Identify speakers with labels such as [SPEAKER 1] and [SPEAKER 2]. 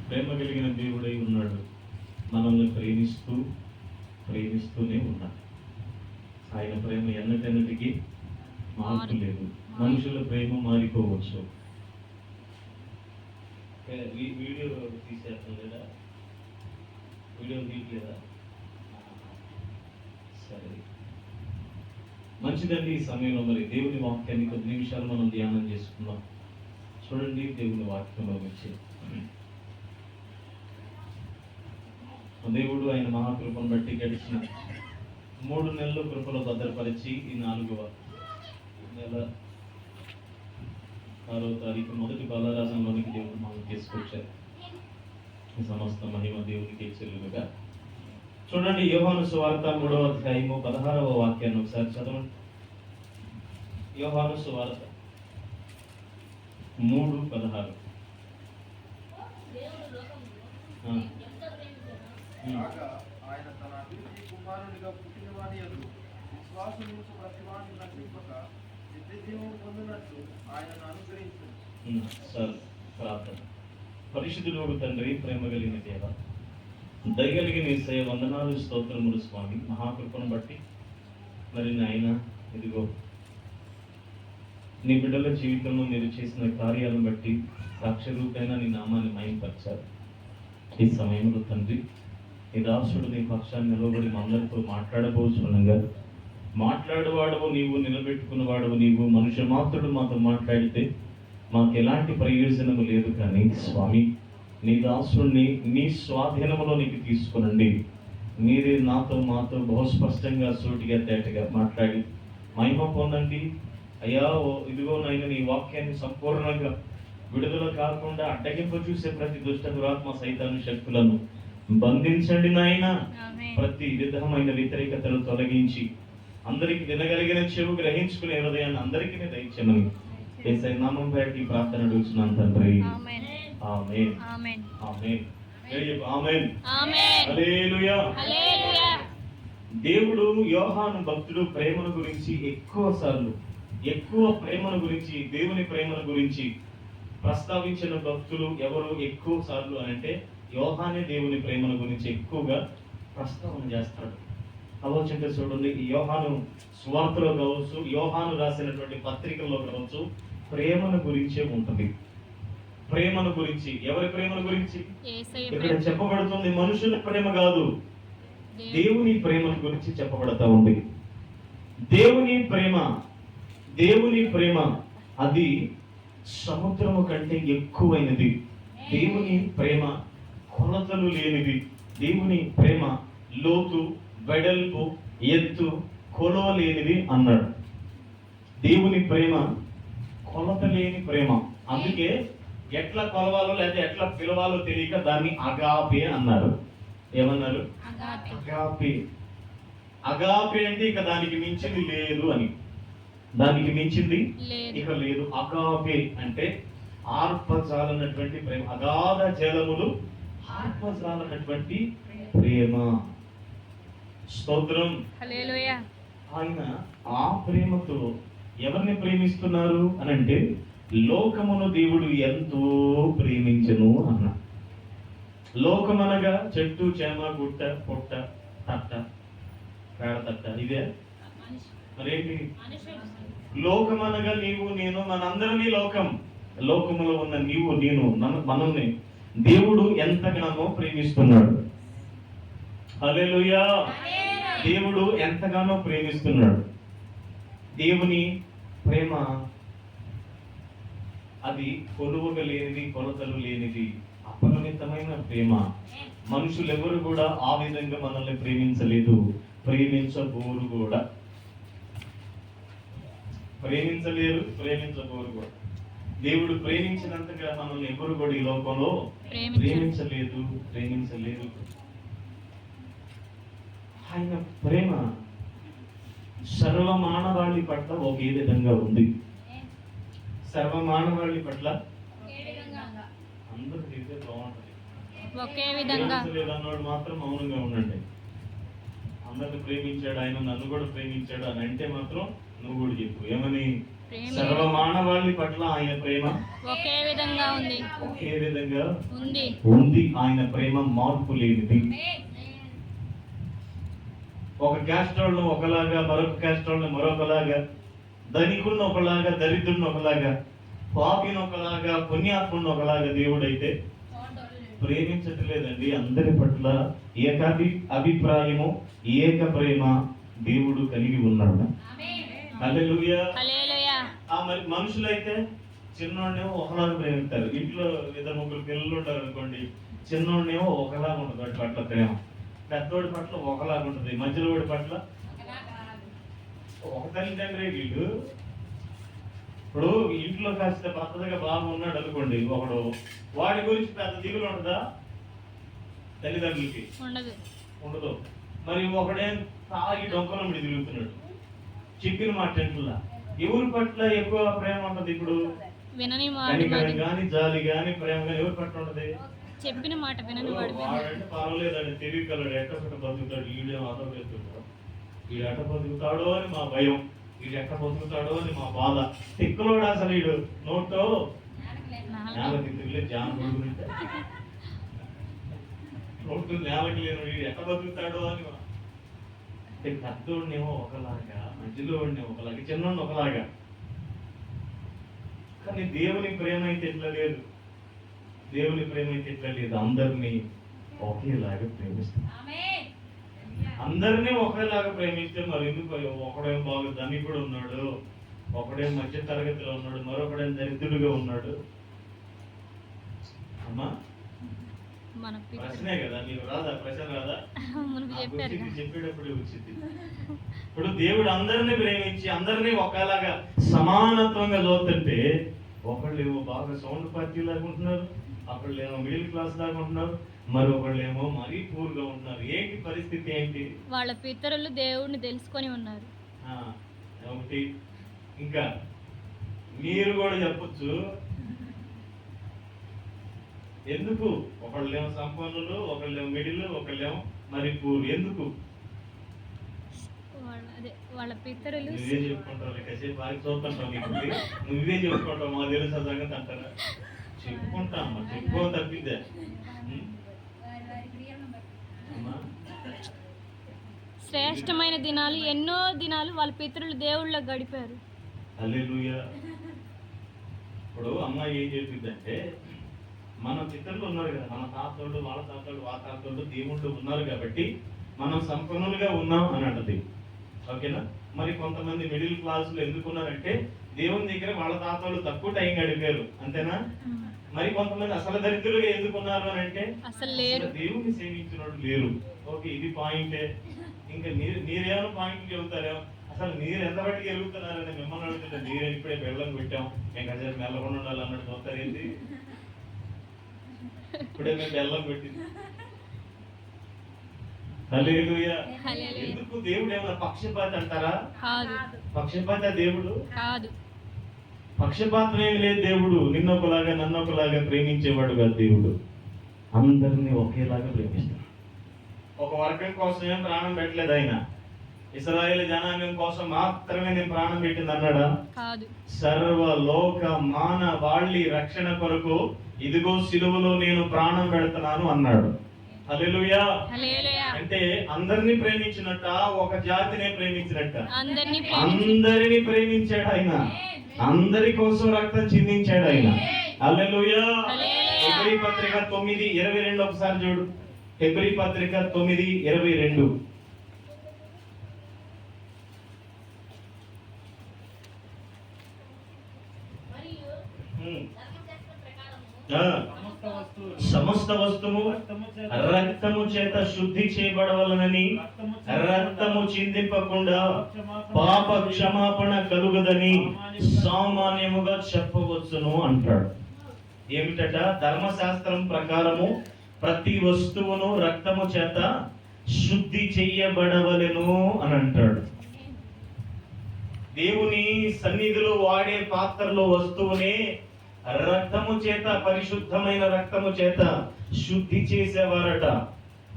[SPEAKER 1] ప్రేమ కలిగిన దేవుడై ఉన్నాడు. మనల్ని ప్రేమిస్తూనే ఉన్నాడు. ఆయన ప్రేమ ఎన్నటెన్నటికి మార్పు లేదు. మనుషుల ప్రేమ మారిపోవచ్చు. వీడియో తీసేస్తాం లేదా? వీడియో తీయట్లేదా? సరే, మంచిదండి. ఈ సమయంలో మరి దేవుని వాక్యాన్ని కొద్ది నిమిషాలు మనం ధ్యానం చేసుకుందాం. చూడండి, దేవుని వాక్యంలో వచ్చి దేవుడు ఆయన మహాకృపను బట్టి గడిచిన 3 నెలలు కృపలో భద్రపరిచి ఈ 4వ నెల 6వ తారీఖు మొదటి బాలరాజంలోనికి దేవుడు మనం తీసుకొచ్చారు. ఈ సమస్త మహిమ దేవునికి చెల్లుగా. చూడండి, యోహాను సువార్త 3వ అధ్యాయము 16వ వాక్యాన్ని ఒకసారి చదవండి. యోహాను సువార్త 3:16.
[SPEAKER 2] ఆయన తన అభివృద్ధి కుమారునిగా పుట్టిన వాని యందు విశ్వాసముంచు ప్రతివాని నశింపక నిత్యజీవము పొందినట్లు ఆయనను అనుగ్రహించును.
[SPEAKER 1] సార్, ప్రార్థన. పరిశుద్ధుడు తండ్రి, ప్రేమ కలిగిన దేవ, దయగలిగిన యేసయ్య, వందనాలు, స్తోత్రములు స్వామి. మహాకృపను బట్టి మరి నాయన, ఇదిగో నీ బిడ్డల జీవితంలో మీరు చేసిన కార్యాలను బట్టి సాక్షరూపైన నీ నామాన్ని మహిమపరిచారు. ఈ సమయంలో తండ్రి, ఈ దాసుడు నీ పక్షాన్ని నిలబడి అందరితో మాట్లాడబోచుండగా, మాట్లాడేవాడవు నీవు, నిలబెట్టుకున్నవాడవు నీవు. మనుష్య మాత్రుడు మాతో మాట్లాడితే మాకు ఎలాంటి ప్రయోజనము లేదు. కానీ స్వామి, నీ దాసుడిని నీ స్వాధీనంలో నీకు తీసుకునండి. మీరే మాతో బహుస్పష్టంగా, సూటిగా, తేటగా మాట్లాడి మహిమ పొందండి అయ్యా. ఇదిగో నాయన, నీ వాక్యాన్ని సంపూర్ణంగా విడుదల కాకుండా అడ్డగింప చూసే ప్రతి దుష్ట దురాత్మ సైతాను శక్తులను బంధించండి నాయన. ప్రతి విధమైన వ్యతిరేకతను తొలగించి అందరికి వినగలిగిన చెవు గ్రహించుకునే హృదయాన్ని అందరికీ దయచేయమని యేసయ్య నామం బట్టి ప్రార్థన అడుగుతున్నాను తండ్రి. ఆమేన్, ఆమేన్, ఆమేన్, ఆమేన్. హల్లెలూయా, హల్లెలూయా. దేవుడు యోహాను భక్తుడు ప్రేమను గురించి ఎక్కువ ప్రేమను గురించి, దేవుని ప్రేమను గురించి ప్రస్తావించిన భక్తులు ఎవరు ఎక్కువ సార్లు అని అంటే యోహానే దేవుని ప్రేమను గురించి ఎక్కువగా ప్రస్తావన చేస్తాడు. ఆలోచన చూడండి, ఈ యోహాను సువార్తలో కావచ్చు, యోహాను రాసినటువంటి పత్రికల్లో కావచ్చు, ప్రేమను గురించే ఉంటుంది. ప్రేమను గురించి, ఎవరి ప్రేమను గురించి ఇక్కడ చెప్పబడుతుంది? మనుషుల ప్రేమ కాదు, దేవుని ప్రేమను గురించి చెప్పబడతా ఉంది. దేవుని ప్రేమ అది సముద్రము కంటే ఎక్కువైనది. దేవుని ప్రేమ కొలతలు లేనిది. దేవుని ప్రేమ లోతు, వెడల్పు, ఎత్తు, కొలవలేనిది అన్నాడు. దేవుని ప్రేమ కొలత లేని ప్రేమ. అందుకే ఎట్లా కొలవాలో లేదా ఎట్లా పిలవాలో తెలియక దాన్ని అగాపే అన్నారు. ఏమన్నారు? అగాపే. అగాపే అంటే ఇక దానికి మించింది లేదు అని. దానికి మించింది ఇక లేదు. అగాపే అంటే ఆర్పజాలన్నటువంటి ప్రేమ. అగాధ జలములు ఆర్పజాలన్నటువంటి ప్రేమ. స్తోత్రం, హల్లెలూయా. ఆయన ఆ ప్రేమతో ఎవరిని ప్రేమిస్తున్నారు అని అంటే, లోకమును దేవుడు ఎంతో ప్రేమించెను అన్న. లోకమనగా చెట్టు, చేమ, గుట్ట, పొట్ట, తట్ట, పేడ తట్ట, ఇదే మరేంటి? లోకమనగా నీవు, నేను, మనందరినీ లోకములో ఉన్న నీవు, నేను, మనల్ని దేవుడు ఎంతగానో ప్రేమిస్తున్నాడు. హల్లెలూయా. దేవుడు ఎంతగానో ప్రేమిస్తున్నాడు. దేవుని ప్రేమ అది కొలువగా లేనిది, కొలతలు లేనిది, అపరిమితమైన ప్రేమ. మనుషులు ఎవరు కూడా ఆ విధంగా మనల్ని ప్రేమించలేదు, ప్రేమించబోరు కూడా. ప్రేమించబోరు కూడా. దేవుడు ప్రేమించినంతగా మనల్ని ఎవరు కూడా ఈ లోకంలో ప్రేమించలేదు. ఆయన ప్రేమ సర్వమానవాళి పట్ల ఒకే విధంగా ఉంది. సర్వమానవాళి పట్ల అందరూ చేస్తే బాగుంటుంది. ఒకే విధంగా లేదన్నాడు మాత్రం మౌనంగా ఉండండి. అందరిని ప్రేమించాడు ఆయన, నన్ను కూడా ప్రేమించాడు అని అంటే మాత్రం నువ్వు కూడా చెప్పు. ఏమని? సర్వ మానవాళి పట్ల ఆయన ప్రేమ
[SPEAKER 3] ఒకే విధంగా ఉంది
[SPEAKER 1] ఒకే విధంగా
[SPEAKER 3] ఉంది
[SPEAKER 1] ఉంది. ఆయన ప్రేమ మార్పు లేనిది. ఒక క్యాస్ట్ వాళ్ళను ఒకలాగా, మరొక క్యాస్ట్ వాళ్ళని మరొకలాగా, ధనికుడిని ఒకలాగా, దరిద్రుడిని ఒకలాగా, పాపిని ఒకలాగా, పుణ్యాత్ముడిని ఒకలాగా దేవుడైతే ప్రేమించట్లేదండి. అందరి పట్ల అభిప్రాయము, ఏక ప్రేమ దేవుడు కలిగి ఉన్నాడు. హల్లెలూయా.
[SPEAKER 3] హల్లెలూయా.
[SPEAKER 1] మరి మనుషులైతే చిన్నోడేమో ఒకలాగా ప్రేమిస్తారు. ఇంట్లో ఇద్దరు ముగ్గురు పిల్లలు ఉంటారు అనుకోండి, చిన్నోడేమో ఒకలాగా ఉంటుంది వాటి పట్ల ప్రేమ, పెద్దోడి పట్ల ఒకలాగా ఉంటుంది, మధ్యలో వాడి పట్ల ఒక తల్లిదండ్రి వీళ్ళు. ఇప్పుడు ఇంట్లో కాస్త పద్ధతిగా బాగా ఉన్నాడు అనుకోండి ఒకడు, వాడి గురించి పెద్ద దిగులు ఉంటుందా తల్లిదండ్రులకి? ఉండదు. మరి ఒకడేం తాగి డొంకలో ముడి తిరుగుతున్నాడు, చెప్పిన మాట ఇంట్లో ఎవరి పట్ల ఎక్కువ ప్రేమ ఉంటుంది? ఇప్పుడు కానీ జాలి గాని ప్రేమ గాని ఎవరి పట్ల ఉంటది?
[SPEAKER 3] చెప్పిన మాట వినని
[SPEAKER 1] వాడంటే పర్వాలేదండి, తెలివికలడు, ఎక్కడ బతుకుతాడు, వీడేమో అదో వెళ్తుంటాడు, వీడు ఎట్ట బతుకుతాడో అని మా భయం, వీడు ఎట్ట బతుకుతాడో అని మా బాధ. తిక్కలోడు అసలు వీడు నోట్లో నేలకి జాన కొడుకుంటే నోట్లు నేలకి లేను, వీడు ఎట్ట బతుకుతాడో అని. పెద్దోడినేమో ఒకలాగా, మధ్యలో వాడినేమో ఒకలాగా, చిన్నోడిని ఒకలాగా. కానీ దేవుని ప్రేమ అయితే ఎట్లా లేదు. దేవుని ప్రేమ అయితే ఎట్లా లేదు. అందరినీ ఒకేలాగా ప్రేమిస్తాం. అందరినీ ఒకేలాగా ప్రేమిస్తే మరి ఎందుకు? ఒకడేం బాగా ధనికుడు ఉన్నాడు, ఒకడేం మధ్య తరగతిలో ఉన్నాడు, మరొకడేం దరిద్రుడుగా ఉన్నాడు. అమ్మా ప్రశ్నే కదా, నీకు రాదా? ప్రశ్న రాదా? చెప్పేటప్పుడు వచ్చింది. ఇప్పుడు దేవుడు అందరినీ ప్రేమించి అందరినీ ఒకలాగా సమానత్వంగా చూస్తుంటే, ఒకళ్ళేమో బాగా సౌండ్ పార్టీ లాగా ఉంటున్నారు, ఒకళ్ళేమో మిడిల్ క్లాస్ లాగా ఉంటున్నారు, మరి ఒకళ్ళేమో మరీ పూర్ గా ఉంటున్నారు. ఏంటి పరిస్థితి? ఏంటి?
[SPEAKER 3] వాళ్ళ పితరులు దేవుడిని తెలుసుకొని ఉన్నారు.
[SPEAKER 1] ఒకటి ఇంకా మీరు కూడా చెప్పొచ్చు, ఎందుకు ఒకళ్ళేమో సంపన్నులు, ఒకళ్ళేమో మిడిల్, ఒకళ్ళేమో మరి పూర్. ఎందుకు?
[SPEAKER 3] వాళ్ళ పితరులు
[SPEAKER 1] నువ్వే చెప్పుకుంటావు, కాసేపు బాగా చూస్తుంటావు, నీకు నువ్వే చెప్పుకుంటావు, మా తెలుసు సంగతి అంటారా? చెప్పుకుంటామ్మా, చెప్పుకో తప్పిద్దా?
[SPEAKER 3] శ్రేష్టమైన దినాలు, ఎన్నో దినాలు వాళ్ళ పితరులు దేవుళ్ళలో గడిపారు.
[SPEAKER 1] హల్లెలూయా. ఇప్పుడు అమ్మాయి ఏం చెప్పిందంటే, మన పితరులు ఉన్నారు కదా, మన తాతోళ్ళు, వాళ్ళ తాతోళ్ళు, వాళ్ళ తాతోళ్ళు దేవుళ్ళు ఉన్నారు కాబట్టి మనం సంపన్నులుగా ఉన్నాం అని అంటది. ఓకేనా? మరి కొంతమంది మిడిల్ క్లాస్ లో ఎందుకున్నారంటే దేవుని దగ్గర వాళ్ళ తాతోళ్ళు తక్కువ టైం గడిపారు, అంతేనా? మరి కొంతమంది అసలు దరిద్రులుగా ఎందుకున్నారు అని అంటే
[SPEAKER 3] అసలు లేరు,
[SPEAKER 1] దేవుని సేవించిన వాళ్ళు లేరు. ఓకే, ఇది పాయింటే. ఇంకా మీరేమైనా పాయింట్ చెబుతారేమో, అసలు మీరు ఎంత బట్టి ఎరుగుతున్నారని మిమ్మల్ని అడుగుతుంటే, మీరే ఇప్పుడే బెల్లం పెట్టాం, ఇంకా కాసేపు మెల్లకుండా ఉండాలి అన్నట్టు చూస్తారు. ఏంటి ఇప్పుడే మేము బెల్లం పెట్టింది. హల్లెలూయా. ఎందుకు? దేవుడు ఏమైనా పక్షపాతి అంటారా? పక్షపాత దేవుడు
[SPEAKER 3] కాదు.
[SPEAKER 1] పక్షపాతం ఏమి లేదు. దేవుడు నిన్నొకలాగా నన్నొకలాగా ప్రేమించేవాడు కాదు. దేవుడు అందరినీ ఒకేలాగా ప్రేమిస్తాడు. ఒక వర్గం కోసం ఏం ప్రాణం పెట్టలేదు ఆయన. ఇశ్రాయేలు జనాంగం కోసం మాత్రమే నేను ప్రాణం పెట్టింది అన్నాడా?
[SPEAKER 3] కాదు.
[SPEAKER 1] సర్వ లోక మానవాళి రక్షణ కొరకు ఇదిగో సిలువలో నేను ప్రాణం పెడుతున్నాను అన్నాడు. హల్లెలూయా. అంటే అందరినీ ప్రేమించినట్ట, ఒక జాతినే ప్రేమించినట్ట? అందరినీ ప్రేమించాడు ఆయన. అందరి కోసం రక్తం చిందించాడు ఆయన. హల్లెలూయా. హెబ్రీ పత్రిక 9:22 ఒకసారి చూడు. హెబ్రీ పత్రిక 9:22. సమస్త వస్తువు రక్తము చేత శుద్ధి చేయబడవలనని, రక్తము చిందింపకుండా పాప క్షమాపణ కలుగదని సామాన్యముగా చెప్పవచ్చును అంటాడు. ఏమిటట? ధర్మశాస్త్రం ప్రకారము ప్రతి వస్తువును రక్తము చేత శుద్ధి చెయ్యబడవలెను అని అంటాడు. దేవుని సన్నిధిలో వాడే పాత్రలో వస్తువునే రక్తము చేత, పరిశుద్ధమైన రక్తము చేత శుద్ధి చేసేవారట.